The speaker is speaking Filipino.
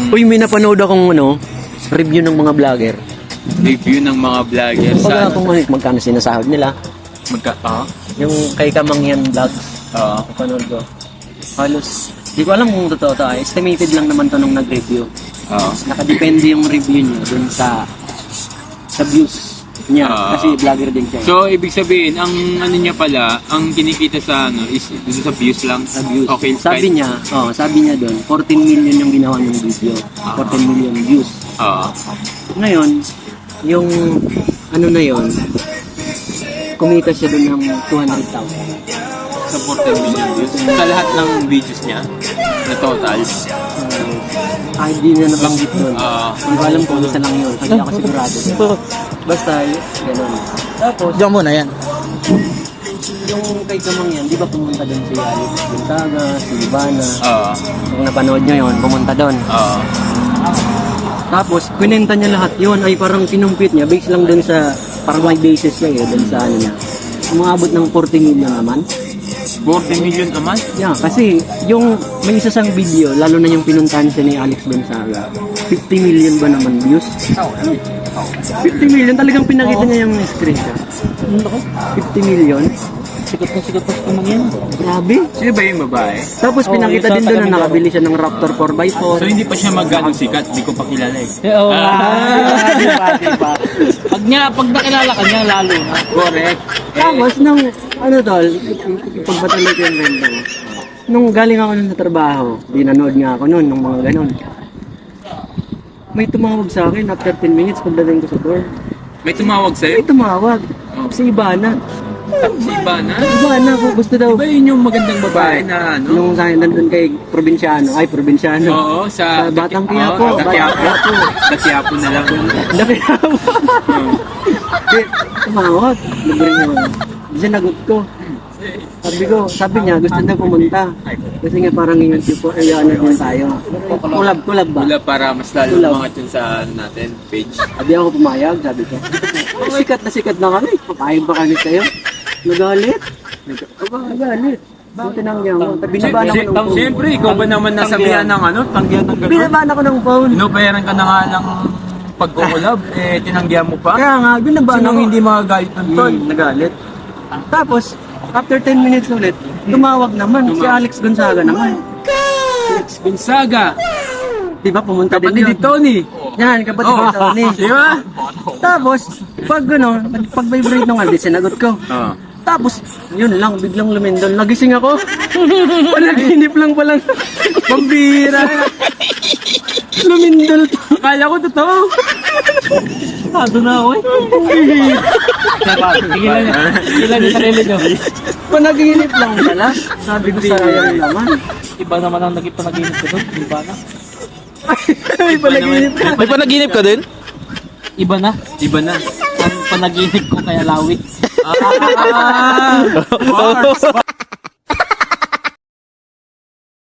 Uy, may napanood akong review ng mga vlogger. Review ng mga vlogger Pag kung magkano sinasahod nila. Yung kay Kamangyan Vlogs. Napanood ko. Halos, di ko alam kung totoo to. Estimated lang naman to nung nag-review. Nakadepende yung review niya dun sa views niya. Kasi vlogger din siya. So, ibig sabihin, ang ano niya pala, ang kinikita sa is dito sa views lang. Sa views. Okay, sabi niya doon, 14 million yung ginawa ng video. 14 million views. Ngayon, yung na yun, kumita siya doon ng 200,000. Sa 14 million views. Sa lahat ng videos niya, na total. Hindi na nabanggit doon. Hindi ko alam kung isa lang yun. Kasi ako sigurado. Basta, gano'n. Tapos, Diyan muna yan. yung kay Kamangyan, di ba pumunta doon si Alex Gonzaga, si Ivana. Kung napanood nyo yun, pumunta doon. Tapos, kwinenta niya lahat yun. Ay parang kinumpit niya. Based lang doon sa, parang may basis niya doon sa ano niya. Umabot ng 40 million naman. 40 million naman? Yeah, kasi yung may isa sang video, lalo na yung pinuntahan siya ni Alex Gonzaga, 50 million ba naman views? 50 million, talagang pinakita niya yung screenshot. 50 million? Sikat pa sa Kamangyan. Grabe. Sino ba yung babae? Tapos pinakita din doon na nakabili siya ng Raptor 4x4. So, hindi pa siya magganong sikat. Hindi ko pa kilala eh. Oo diba? Pag nakilala ka niya, lalo na. Correct. Tapos nung, tol, pagpatuloy ko yung renta ko. Nung galing ako nun sa trabaho, dinanood nga ako nun, nung mga ganon. May tumawag sa akin after 10 minutes pagdating ko sa door. May tumawag sa'yo? May tumawag. Si Ivana. Si Ivana? Ivana ko, gusto daw. Diba yun yung magandang babae na ano? Nung sa nandun kay Probinsyano. Oo, sa Batang Quiapo. Sa Quiapo na lang. Nakiyapo. Tumawag. Nag-ring naman. Sinagot ko. Sabi niya, gusto na pumunta. Kasi nga parang yung tipo, ano din tayo. Kulab ba? Wala para mas lalo umangat yun sa natin, page. Sabi ako pumayag, sabi ko. Sikat na kami. Papayag ba kami sa'yo? Nagalit. Nagalit. Bakit tinanggihan mo? Binabaan ako ng phone. Siyempre, ikaw ba naman nasabihan ng tanggihan ng gano'n? Binabaan ako ng phone. Inubayaran ka na nga ng pagkukulab, tinanggihan mo pa? Kaya nga, binabaan Sinong ako. hindi makagalit ng tol? Nagalit. Tapos, after 10 minutes ulit, tumawag naman. Si Alex Gonzaga naman. Alex Gonzaga! Di ba pumunta din Kapatid ni yun? Tony! Yan, kapatid ni Tony. Di ba? Tapos, pag-vibrate nung aldi, sinagot ko. Tapos, yun lang, biglang lumindol. Nagising ako. Panaginip lang palang. Pambira. Lumindol. Akala ko totoo! Tado na ako eh. Tigilan niyo sarili niyo. Panaginip lang pala. Sabi ko sayang naman. Iba naman ang naging panaginip ko doon. Iba na. May panaginip ka. May panaginip ka din? Iba na. Iba na. Ang panaginip ko kaya lawit. Bars!